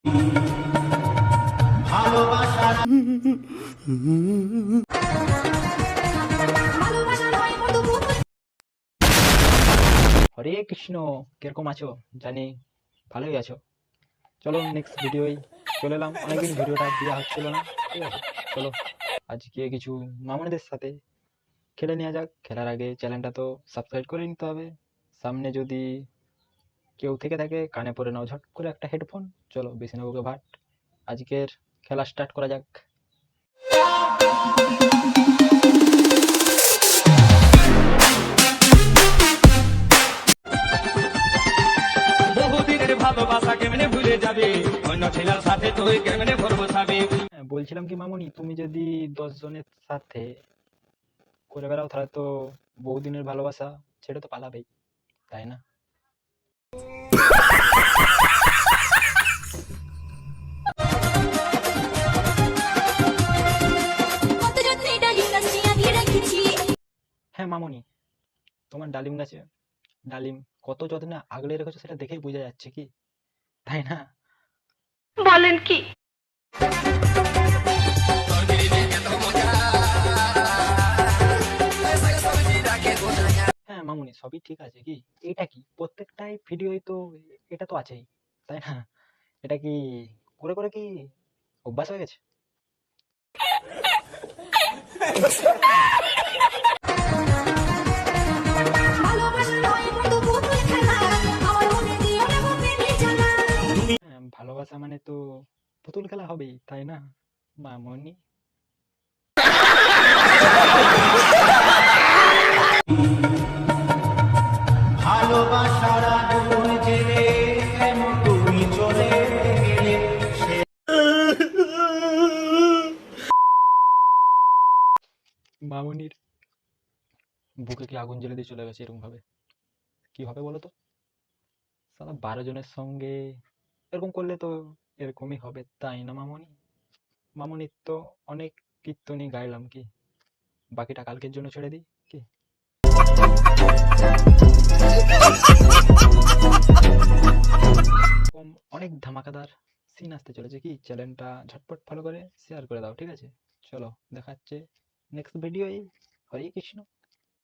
হরে কৃষ্ণ, কিরকম আছো? জানি ভালোই আছো। চলো নেক্সট ভিডিওই চলে এলাম। অনেকদিন ভিডিওটা দেওয়া হচ্ছিল না, ঠিক আছে। চলো আজকে কিছু মামুনিদের সাথে খেলে নেওয়া যাক। খেলার আগে চ্যানেলটা তো সাবস্ক্রাইব করে নিতে হবে। সামনে যদি কেউ থেকে থাকে কানে পরে নাও ঝট করে একটা হেডফোন। চলো বেশি না বকে ভাট, আজকের খেলা স্টার্ট করা যাক। বহুদিনের ভালোবাসা কেমনে ভুলে যাবে, অন্য ছেলের সাথে তুই কেমনে ভোর বসাবি। বলছিলাম কি মামুনি, তুমি যদি 10 জনের সাথে করে বেড়াও তাহলে তো বহুদিনের ভালোবাসা ছেড়ে তো পালাবেই, তাই না? হ্যাঁ মামুনি, তোমার ডালিম গাছে ডালিম কত যত্নে আগলে রেখেছো সেটা দেখেই বোঝা যাচ্ছে, কি তাই না? বলেন কি? হ্যাঁ মামুনি, সবই ঠিক আছে। কি এটা কি প্রত্যেকটাই ভিডিওই তো এটা তো আছেই, তাই না? এটা কি করে করে কি অভ্যাস হয়ে গেছে? হ্যাঁ, ভালোবাসা মানে তো পুতুল খেলা হবেই, তাই না মামুনি? ভালোবাসার আগুন জেলে কেন তুমি চলে গেলে। মামুনির বুকে কি আগুন জ্বেলে দিয়ে চলে গেছে এরকম ভাবে? কি হবে বলো তো? সালা 12 জনের সঙ্গে এরকম করলে তো এরকমই হবে, তাই না মামুনি? মামুনির তো অনেক কীর্তনই গাইলাম, কি বাকিটা কালকের জন্য ছেড়ে দিই কি? অনেক ধামাকাদার সিন আসতে চলেছে, কি চ্যানেলটা ঝটপট ফলো করে শেয়ার করে দাও, ঠিক আছে? চলো দেখাচ্ছে নেক্সট ভিডিও। হরে কৃষ্ণ।